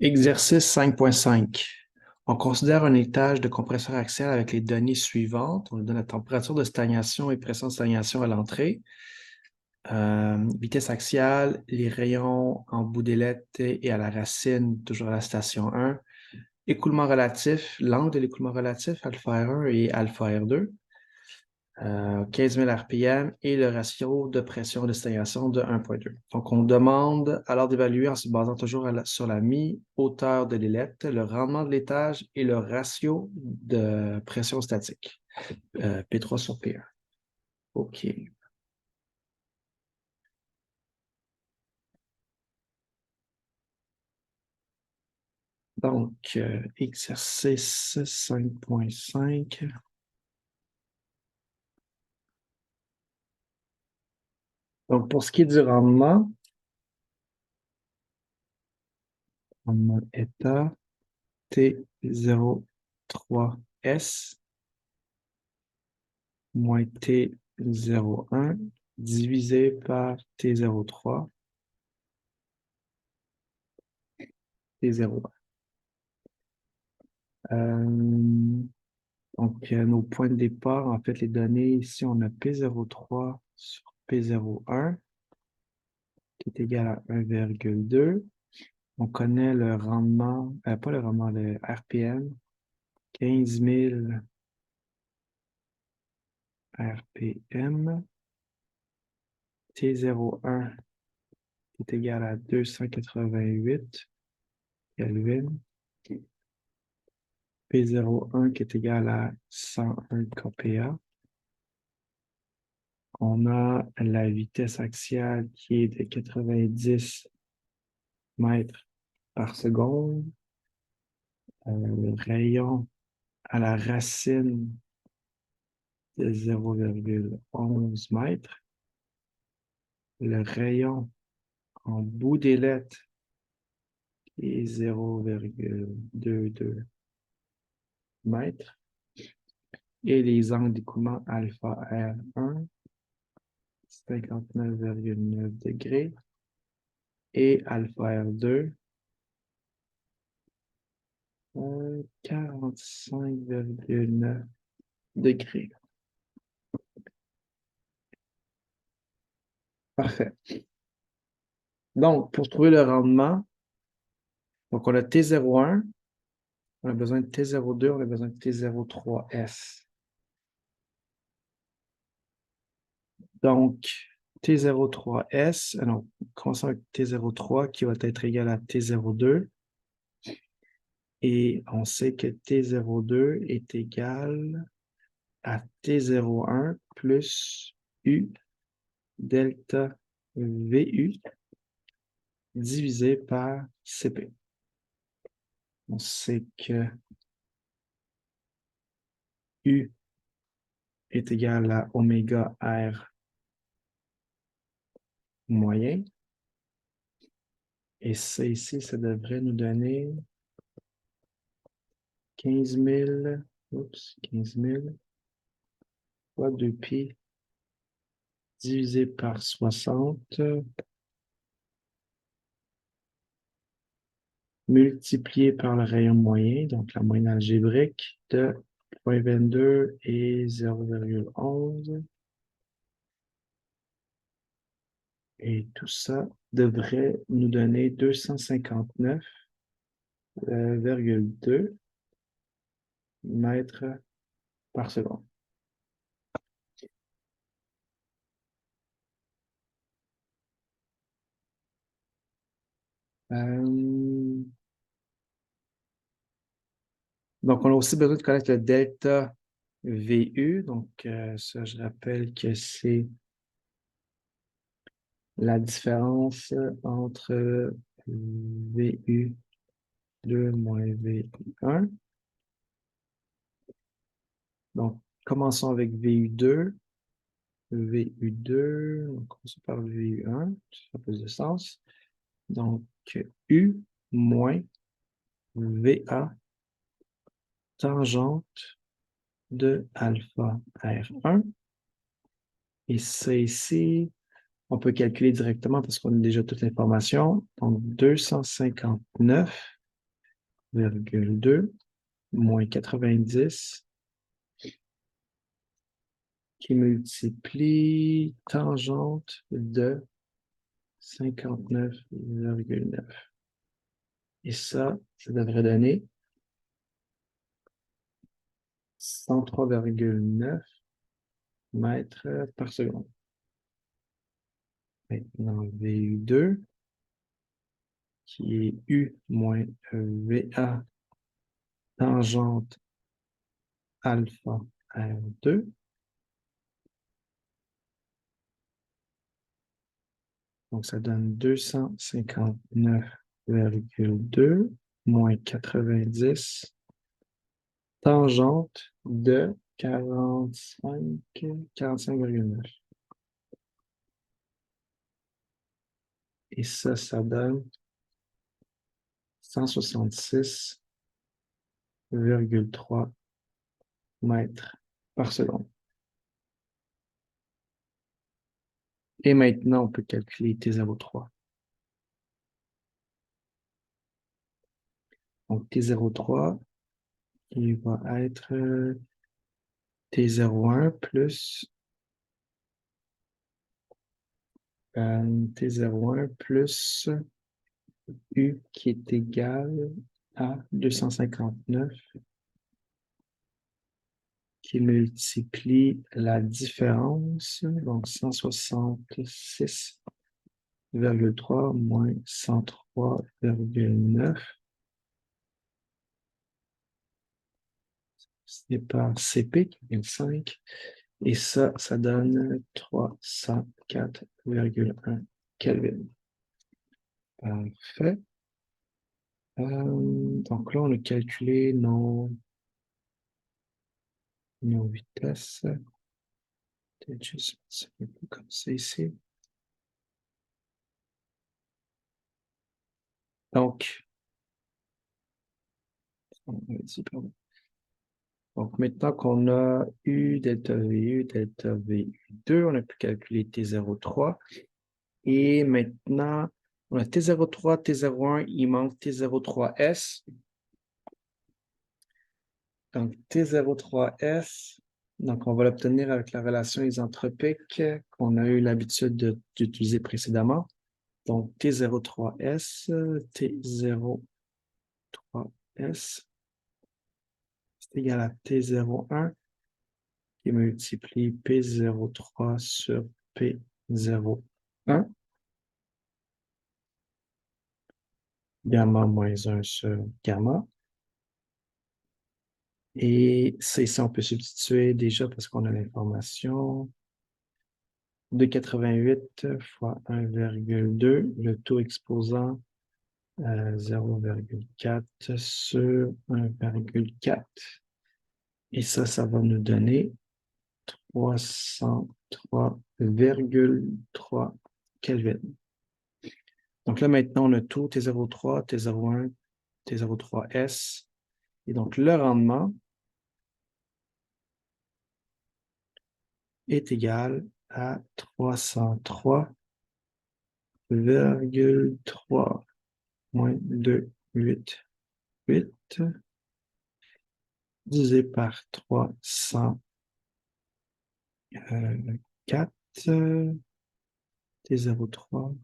Exercice 5.5. On considère un étage de compresseur axial avec les données suivantes. On nous donne la température de stagnation et pression de stagnation à l'entrée, vitesse axiale, les rayons en bout d'ailette et à la racine, toujours à la station 1, écoulement relatif, l'angle de l'écoulement relatif, alpha R1 et alpha R2, 15 000 RPM et le ratio de pression de stagnation de 1,2. Donc, on demande alors d'évaluer en se basant toujours sur la mi-hauteur de l'ailette, le rendement de l'étage et le ratio de pression statique, P3 sur P1. OK. Donc, exercice 5.5. Donc, pour ce qui est du rendement état T03S moins T01 divisé par T03, T01. Donc, nos points de départ, en fait, les données, ici, on a P03 sur P01, qui est égal à 1,2. On connaît le rendement, pas le rendement, le RPM, 15 000 RPM. T01 est égal à 288 Kelvin. P01 qui est égal à 101 kPa. On a la vitesse axiale qui est de 90 mètres par seconde. Le rayon à la racine de 0,11 mètres. Le rayon en bout d'ailette qui est 0,22 mètres. Et les angles d'écoulement alpha R1, 59,9 degrés. Et alpha R2, 45,9 degrés. Parfait. Donc, pour trouver le rendement, donc on a T01, on a besoin de T02, on a besoin de T03S. Donc, T03S, alors, commençons avec T03 qui va être égal à T02. Et on sait que T02 est égal à T01 plus U delta VU divisé par CP. On sait que U est égal à oméga R moyen. Et ça ici, ça devrait nous donner 15 000, 15 000 fois 2pi divisé par 60 multiplié par le rayon moyen, donc la moyenne algébrique de 0,22 et 0,11. Et tout ça devrait nous donner 259,2 mètres par seconde. Donc, on a aussi besoin de connaître le delta VU. Donc, ça, je rappelle que c'est la différence entre VU2 moins VU1. Donc, commençons avec VU2. VU2, on commence par VU1, ça fait plus de sens. Donc, U moins VA tangente de alpha R1. Et ça ici, on peut calculer directement parce qu'on a déjà toute l'information. Donc, 259 virgule 2 moins 90 qui multiplie tangente de 59,9. Et ça devrait donner 103,9 mètres par seconde. Maintenant, VU2, qui est U moins VA tangente alpha R2. Donc, ça donne 259,2 moins 90 tangente de 45,9. Et ça donne 166,3 mètres par seconde. Et maintenant, on peut calculer T03. Donc, T03, il va être T01 plus T01 plus U qui est égal à 259 qui multiplie la différence, donc 166,3 moins 103,9. C'est par CP qui est 5. Et ça donne 304,1 Kelvin. Parfait. Donc là, on a calculé nos vitesses. Peut-être juste un peu comme ça ici. Donc, donc maintenant qu'on a U delta VU, delta VU2, on a pu calculer T03. Et maintenant, on a T03, T01, il manque T03S. Donc, T03S, donc on va l'obtenir avec la relation isentropique qu'on a eu l'habitude d'utiliser précédemment. Donc, T03S, T03S, c'est égal à T01 qui multiplie P03 sur P01, gamma moins 1 sur gamma. Et ça, ici, on peut substituer déjà parce qu'on a l'information. 2,88 fois 1,2, le taux exposant 0,4 sur 1,4. Et ça va nous donner 303,3 Kelvin. Donc là, maintenant, on a tout T03, T01, T03S. Et donc, le rendement est égal à 303,3 moins 2,88 divisé par 304 T03,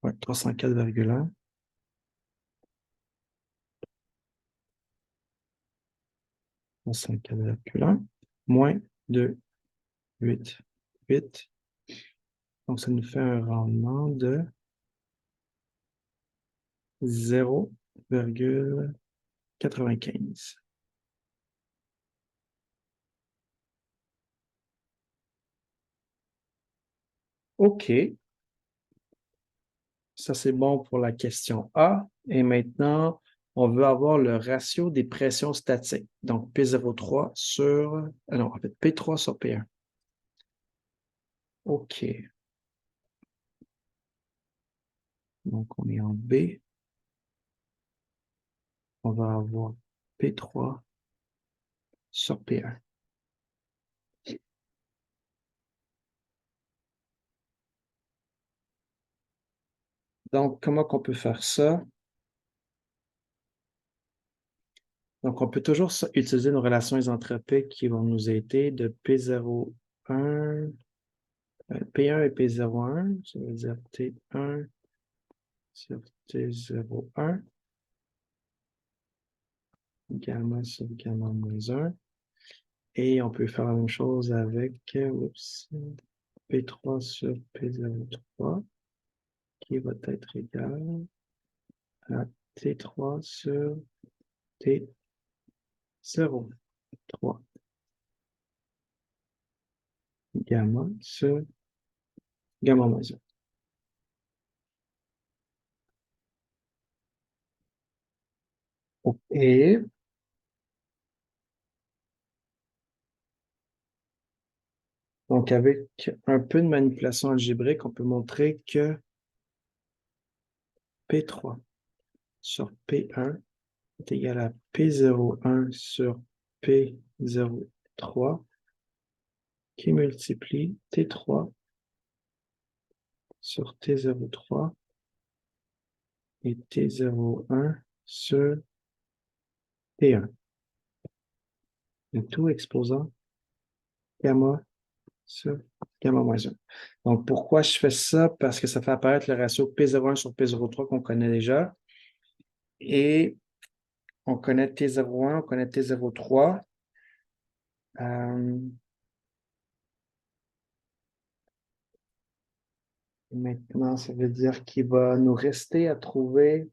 ouais, 304,1. 304,1 moins 2,88. Donc, ça nous fait un rendement de 0,95. OK. Ça, c'est bon pour la question A. Et maintenant, on veut avoir le ratio des pressions statiques. Donc, P03 sur... non, en fait, P3 sur P1. OK. Donc, on est en B. On va avoir P3 sur P1. Donc, comment qu'on peut faire ça? Donc, on peut toujours utiliser nos relations isentropiques qui vont nous aider de P01, P1 et P01, ça veut dire T1 sur T01, gamma sur gamma moins 1. Et on peut faire la même chose avec P3 sur P03, qui va être égal à T3 sur T03, gamma sur gamma moins 1. Et donc, avec un peu de manipulation algébrique, on peut montrer que P3 sur P1 est égal à P01 sur P03 qui multiplie T3 sur T03 et T01 sur T1. Le tout exposant gamma sur gamma moins 1. Donc, pourquoi je fais ça? Parce que ça fait apparaître le ratio P01 sur P03 qu'on connaît déjà. Et on connaît T01, on connaît T03. Maintenant, ça veut dire qu'il va nous rester à trouver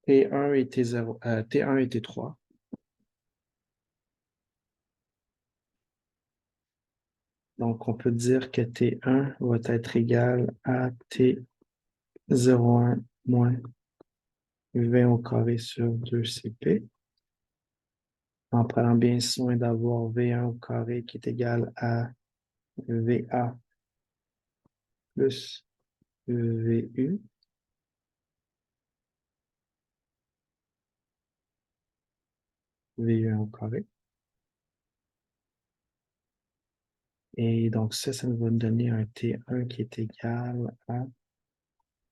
T1 et T0, T1 et T3. Donc, on peut dire que T1 va être égal à T01 moins V au carré sur 2CP, en prenant bien soin d'avoir V1 au carré qui est égal à VA plus VU. VU au carré. Et donc, ça nous va nous donner un T1 qui est égal à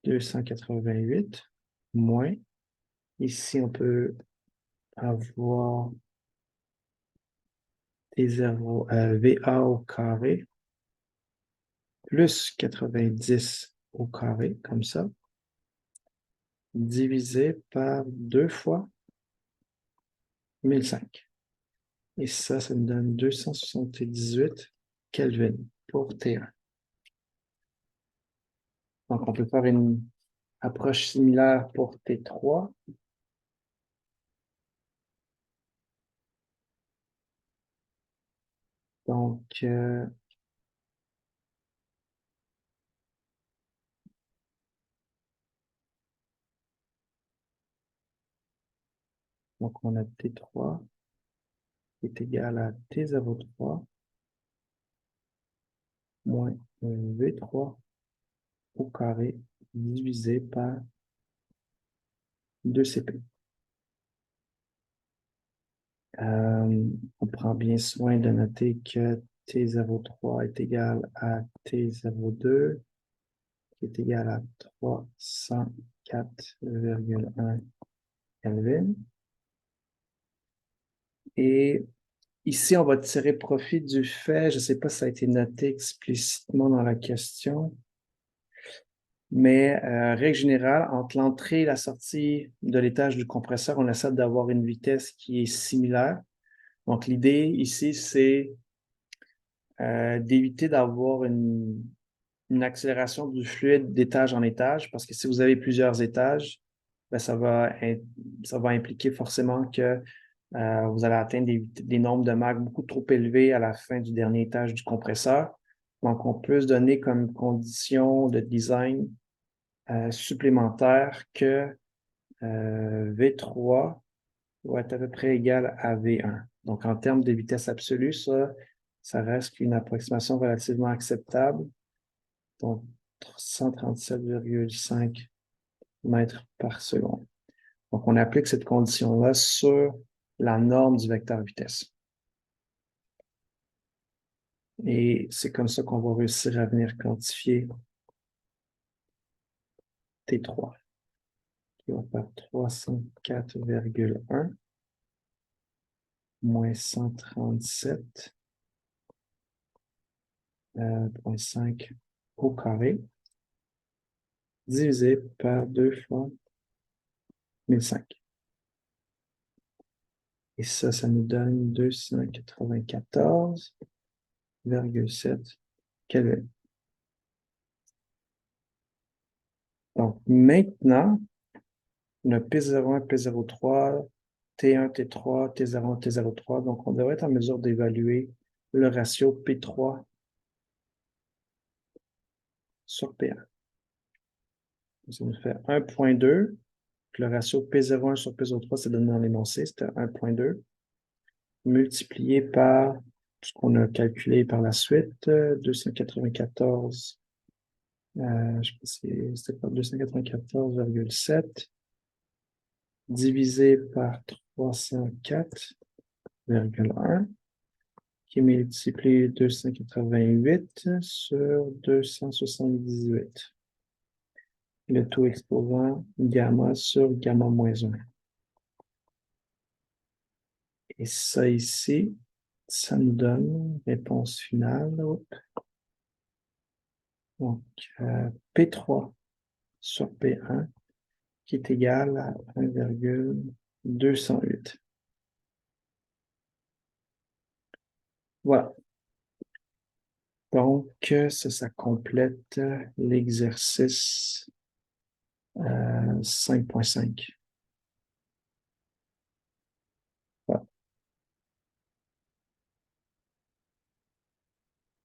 288 moins. Ici, on peut avoir T0, VA au carré plus 90 au carré, comme ça, divisé par 2 fois 1005. Et ça nous donne 278 Kelvin pour T1. Donc, on peut faire une approche similaire pour T3. Donc, on a T3 qui est égal à T03 moins V3 au carré divisé par 2CP. On prend bien soin de noter que T03 est égal à T02, qui est égal à 304,1 Kelvin. Et ici, on va tirer profit du fait, je ne sais pas si ça a été noté explicitement dans la question, mais règle générale, entre l'entrée et la sortie de l'étage du compresseur, on essaie d'avoir une vitesse qui est similaire. Donc, l'idée ici, c'est d'éviter d'avoir une accélération du fluide d'étage en étage, parce que si vous avez plusieurs étages, ben, ça va impliquer forcément que vous allez atteindre des nombres de Mach beaucoup trop élevés à la fin du dernier étage du compresseur. Donc, on peut se donner comme condition de design supplémentaire que V3 doit être à peu près égal à V1. Donc, en termes de vitesse absolue, ça reste une approximation relativement acceptable. Donc, 137,5 mètres par seconde. Donc, on applique cette condition-là sur la norme du vecteur vitesse. Et c'est comme ça qu'on va réussir à venir quantifier T3. qui va faire 304,1 moins 137,5 au carré, divisé par 2 fois 1005. Et ça nous donne 294,7 Kelvin. Donc, maintenant, on a P01, P03, T1, T3, T01, T03. Donc, on devrait être en mesure d'évaluer le ratio P3 sur P1. Ça nous fait 1,2. Le ratio P01 sur P03, c'est donné dans l'énoncé, c'était 1,2. Multiplié par ce qu'on a calculé par la suite, 294, je pense que c'était pas 294,7, divisé par 304,1, qui multiplie 288 sur 278. Le taux exposant gamma sur gamma moins 1. Et ça ici, ça nous donne réponse finale. Donc, P3 sur P1 qui est égal à 1,208. Voilà. Donc, ça complète l'exercice 5.5.